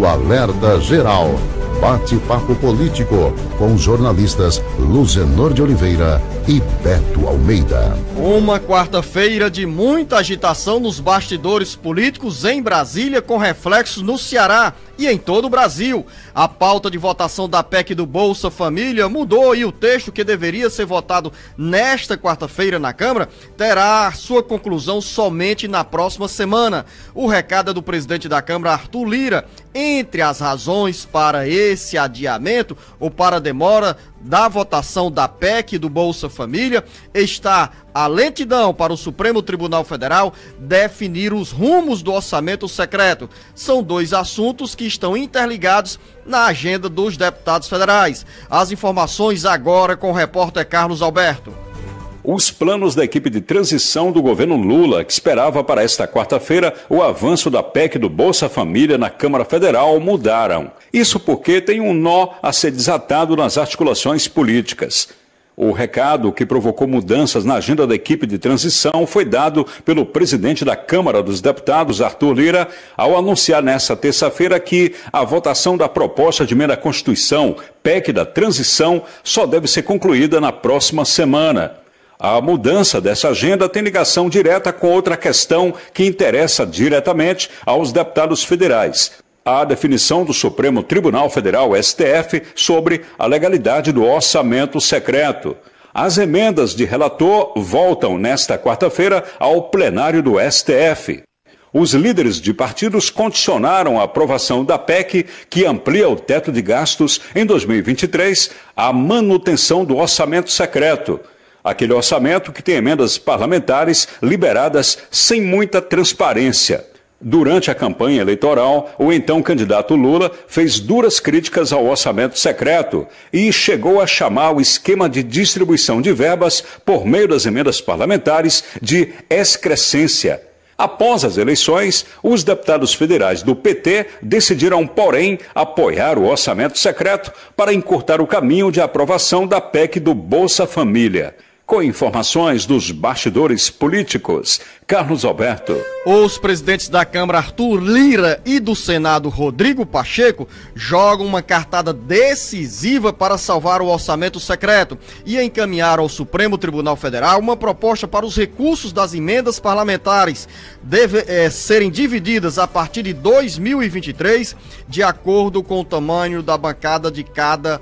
o Alerta Geral. Bate-papo político com jornalistas Luzenor de Oliveira e Beto Almeida. Uma quarta-feira de muita agitação nos bastidores políticos em Brasília, com reflexos no Ceará e em todo o Brasil. A pauta de votação da PEC do Bolsa Família mudou e o texto que deveria ser votado nesta quarta-feira na Câmara terá sua conclusão somente na próxima semana. O recado é do presidente da Câmara, Arthur Lira. Entre as razões para esse adiamento ou para a demora da votação da PEC do Bolsa Família está a lentidão para o Supremo Tribunal Federal definir os rumos do orçamento secreto. São dois assuntos que estão interligados na agenda dos deputados federais. As informações agora com o repórter Carlos Alberto. Os planos da equipe de transição do governo Lula, que esperava para esta quarta-feira o avanço da PEC do Bolsa Família na Câmara Federal, mudaram. Isso porque tem um nó a ser desatado nas articulações políticas. O recado que provocou mudanças na agenda da equipe de transição foi dado pelo presidente da Câmara dos Deputados, Arthur Lira, ao anunciar nesta terça-feira que a votação da proposta de emenda à Constituição, PEC da transição, só deve ser concluída na próxima semana. A mudança dessa agenda tem ligação direta com outra questão que interessa diretamente aos deputados federais: a definição do Supremo Tribunal Federal, STF, sobre a legalidade do orçamento secreto. As emendas de relator voltam nesta quarta-feira ao plenário do STF. Os líderes de partidos condicionaram a aprovação da PEC, que amplia o teto de gastos em 2023, à manutenção do orçamento secreto. Aquele orçamento que tem emendas parlamentares liberadas sem muita transparência. Durante a campanha eleitoral, o então candidato Lula fez duras críticas ao orçamento secreto e chegou a chamar o esquema de distribuição de verbas por meio das emendas parlamentares de excrescência. Após as eleições, os deputados federais do PT decidiram, porém, apoiar o orçamento secreto para encurtar o caminho de aprovação da PEC do Bolsa Família. Com informações dos bastidores políticos, Carlos Alberto. Os presidentes da Câmara, Arthur Lira, e do Senado, Rodrigo Pacheco, jogam uma cartada decisiva para salvar o orçamento secreto e encaminhar ao Supremo Tribunal Federal uma proposta para os recursos das emendas parlamentares serem divididas a partir de 2023, de acordo com o tamanho da bancada de cada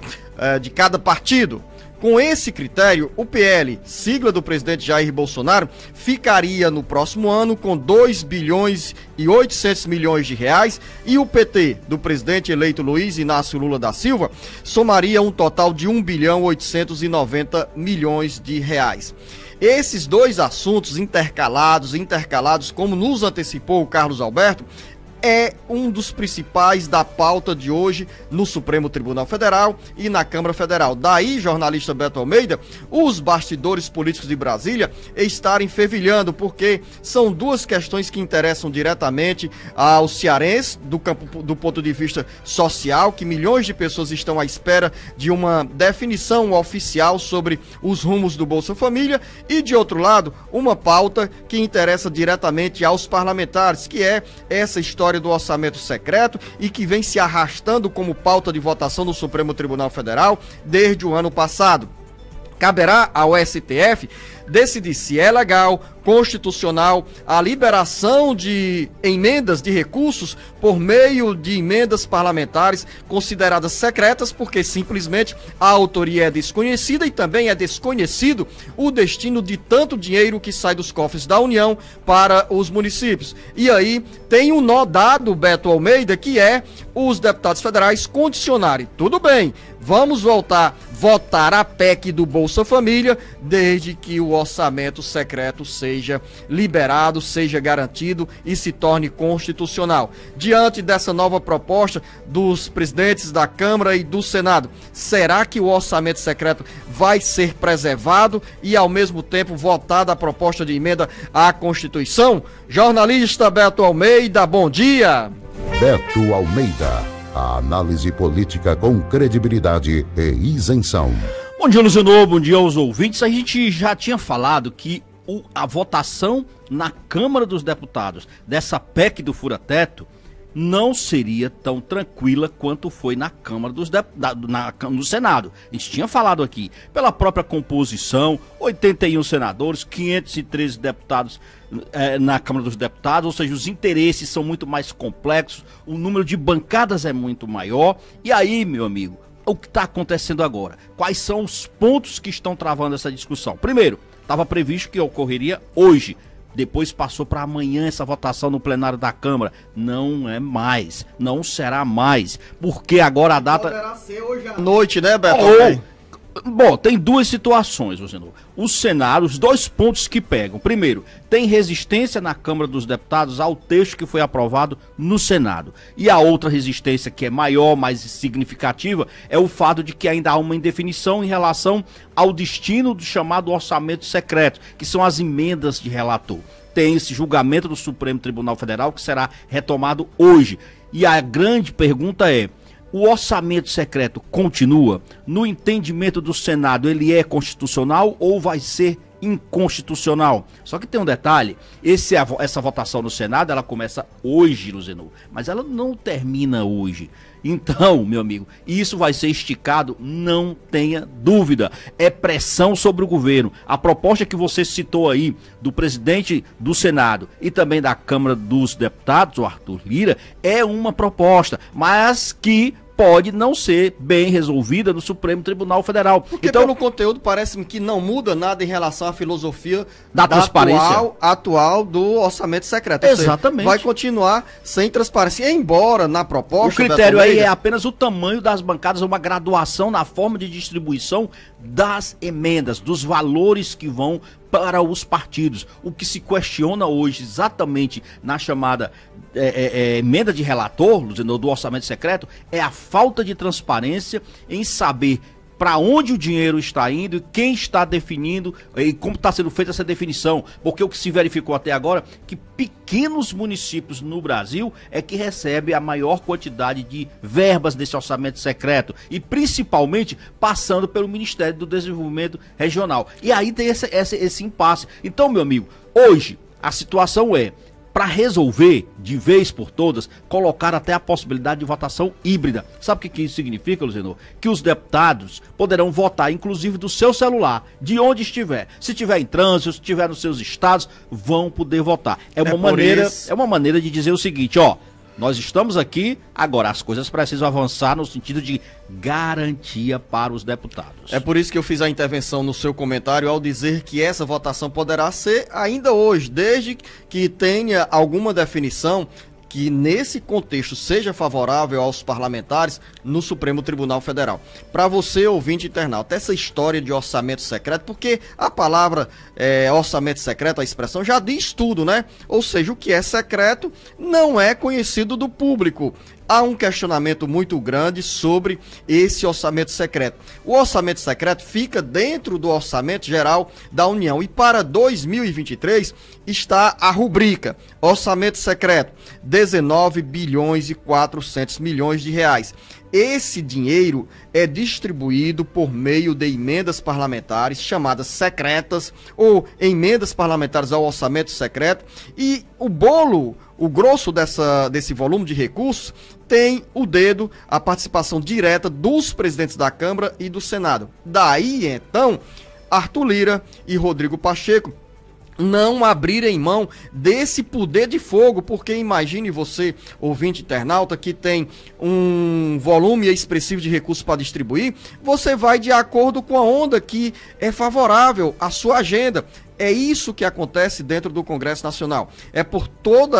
partido. Com esse critério, o PL, sigla do presidente Jair Bolsonaro, ficaria no próximo ano com 2 bilhões e 800 milhões de reais e o PT, do presidente eleito Luiz Inácio Lula da Silva, somaria um total de 1 bilhão 890 milhões de reais. Esses dois assuntos intercalados, como nos antecipou o Carlos Alberto, é um dos principais da pauta de hoje no Supremo Tribunal Federal e na Câmara Federal. Daí, jornalista Beto Almeida, os bastidores políticos de Brasília estarem fervilhando, porque são duas questões que interessam diretamente aos cearenses, do ponto de vista social, que milhões de pessoas estão à espera de uma definição oficial sobre os rumos do Bolsa Família, e de outro lado, uma pauta que interessa diretamente aos parlamentares, que é essa história do orçamento secreto e que vem se arrastando como pauta de votação no Supremo Tribunal Federal desde o ano passado. Caberá ao STF decidir se é legal, constitucional, a liberação de emendas de recursos por meio de emendas parlamentares consideradas secretas, porque simplesmente a autoria é desconhecida e também é desconhecido o destino de tanto dinheiro que sai dos cofres da União para os municípios. E aí tem um nó dado, Beto Almeida, que é os deputados federais condicionarem. Tudo bem, vamos votar a PEC do Bolsa Família, desde que o orçamento secreto seja liberado, seja garantido e se torne constitucional. Diante dessa nova proposta dos presidentes da Câmara e do Senado, será que o orçamento secreto vai ser preservado e, ao mesmo tempo, votada a proposta de emenda à Constituição? Jornalista Beto Almeida, bom dia! Beto Almeida, a análise política com credibilidade e isenção. Bom dia, Luzenor, bom dia aos ouvintes. A gente já tinha falado que a votação na Câmara dos Deputados dessa PEC do fura-teto não seria tão tranquila quanto foi na Câmara dos Deputados, no Senado. A gente tinha falado aqui, pela própria composição, 81 senadores, 513 deputados na Câmara dos Deputados, ou seja, os interesses são muito mais complexos, o número de bancadas é muito maior. E aí, meu amigo, o que está acontecendo agora? Quais são os pontos que estão travando essa discussão? Primeiro, estava previsto que ocorreria hoje. Depois passou para amanhã essa votação no plenário da Câmara. Não é mais, não será mais, porque agora a data... Poderá ser hoje à noite, né, Beto? Bom, tem duas situações, Luciano. O Senado, os dois pontos que pegam. Primeiro, tem resistência na Câmara dos Deputados ao texto que foi aprovado no Senado. E a outra resistência, que é maior, mais significativa, é o fato de que ainda há uma indefinição em relação ao destino do chamado orçamento secreto, que são as emendas de relator. Tem esse julgamento do Supremo Tribunal Federal que será retomado hoje. E a grande pergunta é: o orçamento secreto continua? No entendimento do Senado, ele é constitucional ou vai ser inconstitucional? Só que tem um detalhe, essa votação no Senado, ela começa hoje, Luziano, mas ela não termina hoje. Então, meu amigo, isso vai ser esticado, não tenha dúvida. É pressão sobre o governo. A proposta que você citou aí, do presidente do Senado e também da Câmara dos Deputados, o Arthur Lira, é uma proposta, mas que pode não ser bem resolvida no Supremo Tribunal Federal. Porque então, pelo conteúdo parece-me que não muda nada em relação à filosofia da transparência atual do orçamento secreto. Exatamente. Vai continuar sem transparência, embora na proposta... O critério aí é apenas o tamanho das bancadas, uma graduação na forma de distribuição das emendas, dos valores que vão para os partidos. O que se questiona hoje exatamente na chamada emenda de relator, do orçamento secreto, é a falta de transparência em saber para onde o dinheiro está indo e quem está definindo e como está sendo feita essa definição. Porque o que se verificou até agora é que pequenos municípios no Brasil é que recebem a maior quantidade de verbas desse orçamento secreto e principalmente passando pelo Ministério do Desenvolvimento Regional. E aí tem esse impasse. Então, meu amigo, hoje a situação é, para resolver de vez por todas, colocar até a possibilidade de votação híbrida. Sabe o que isso significa, Luziano? Que os deputados poderão votar, inclusive do seu celular, de onde estiver. Se estiver em trânsito, se estiver nos seus estados, vão poder votar. É uma maneira de dizer o seguinte, ó, nós estamos aqui, agora as coisas precisam avançar no sentido de garantia para os deputados. É por isso que eu fiz a intervenção no seu comentário ao dizer que essa votação poderá ser ainda hoje, desde que tenha alguma definição que nesse contexto seja favorável aos parlamentares no Supremo Tribunal Federal. Para você, ouvinte internauta, essa história de orçamento secreto, porque a palavra orçamento secreto, a expressão já diz tudo, né? Ou seja, o que é secreto não é conhecido do público. Há um questionamento muito grande sobre esse orçamento secreto. O orçamento secreto fica dentro do orçamento geral da União e para 2023 está a rubrica orçamento secreto, 19 bilhões e 400 milhões de reais. Esse dinheiro é distribuído por meio de emendas parlamentares chamadas secretas ou emendas parlamentares ao orçamento secreto, e o bolo, o grosso desse volume de recursos tem o dedo, a participação direta dos presidentes da Câmara e do Senado. Daí, então, Arthur Lira e Rodrigo Pacheco não abrirem mão desse poder de fogo, porque imagine você, ouvinte internauta, que tem um volume expressivo de recursos para distribuir, você vai de acordo com a onda que é favorável à sua agenda. É isso que acontece dentro do Congresso Nacional. É por todo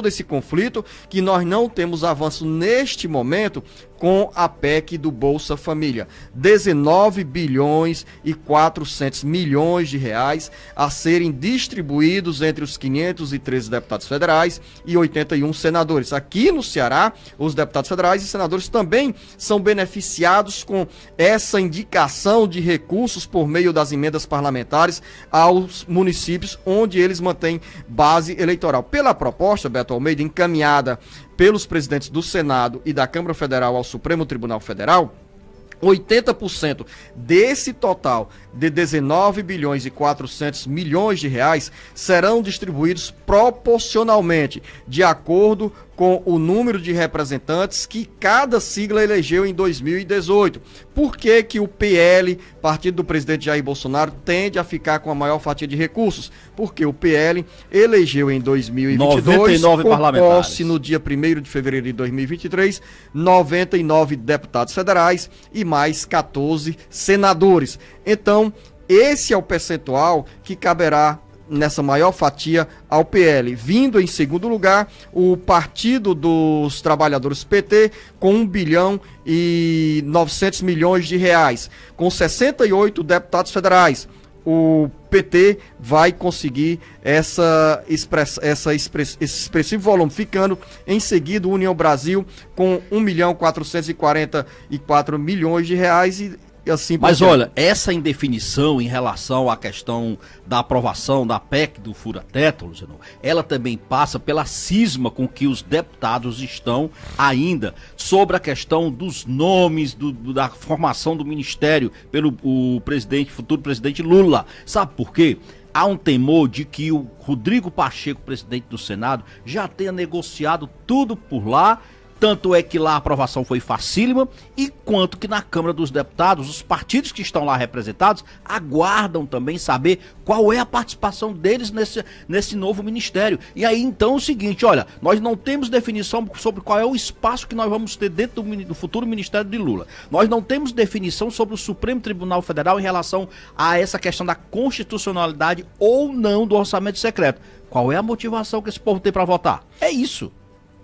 esse conflito que nós não temos avanço neste momento com a PEC do Bolsa Família. 19 bilhões e 400 milhões de reais a serem distribuídos entre os 513 deputados federais e 81 senadores. Aqui no Ceará, os deputados federais e senadores também são beneficiados com essa indicação de recursos por meio das emendas parlamentares aos municípios onde eles mantêm base eleitoral. Pela proposta, Beto Almeida, encaminhada pelos presidentes do Senado e da Câmara Federal ao Supremo Tribunal Federal, 80% desse total de 19 bilhões e 400 milhões de reais serão distribuídos proporcionalmente, de acordo com o número de representantes que cada sigla elegeu em 2018. Por que que o PL, partido do presidente Jair Bolsonaro, tende a ficar com a maior fatia de recursos? Porque o PL elegeu em 2022, 99 com parlamentares. posse no dia 1º de fevereiro de 2023, 99 deputados federais e mais 14 senadores. Então, esse é o percentual que caberá nessa maior fatia ao PL. Vindo em segundo lugar, o Partido dos Trabalhadores PT, com 1 bilhão e 900 milhões de reais, com 68 deputados federais. O PT vai conseguir esse expressivo volume, ficando em seguida o União Brasil com 1 milhão 444 milhões de reais e assim por Mas diante. olha, essa indefinição em relação à questão da aprovação da PEC do fura-teto, Luciano, ela também passa pela cisma com que os deputados estão ainda sobre a questão dos nomes, da formação do ministério pelo futuro presidente Lula. Sabe por quê? Há um temor de que o Rodrigo Pacheco, presidente do Senado, já tenha negociado tudo por lá. Tanto é que lá a aprovação foi facílima, e quanto que na Câmara dos Deputados, os partidos que estão lá representados aguardam também saber qual é a participação deles nesse novo ministério. E aí então é o seguinte, olha, nós não temos definição sobre qual é o espaço que nós vamos ter dentro do futuro ministério de Lula. Nós não temos definição sobre o Supremo Tribunal Federal em relação a essa questão da constitucionalidade ou não do orçamento secreto. Qual é a motivação que esse povo tem para votar? É isso.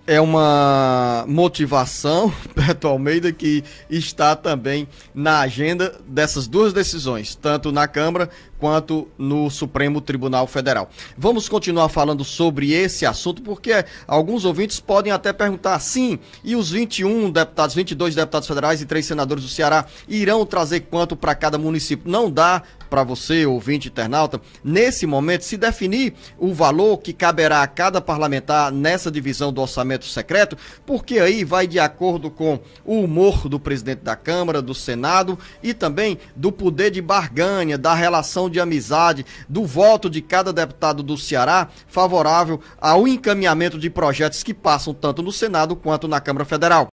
É uma motivação, Beto Almeida, que está também na agenda dessas duas decisões, tanto na Câmara quanto no Supremo Tribunal Federal. Vamos continuar falando sobre esse assunto, porque alguns ouvintes podem até perguntar, sim, e os 22 deputados federais e 3 senadores do Ceará irão trazer quanto para cada município? Não dá para você, ouvinte internauta, nesse momento, se definir o valor que caberá a cada parlamentar nessa divisão do orçamento secreto, porque aí vai de acordo com o humor do presidente da Câmara, do Senado e também do poder de barganha, da relação de amizade, do voto de cada deputado do Ceará favorável ao encaminhamento de projetos que passam tanto no Senado quanto na Câmara Federal.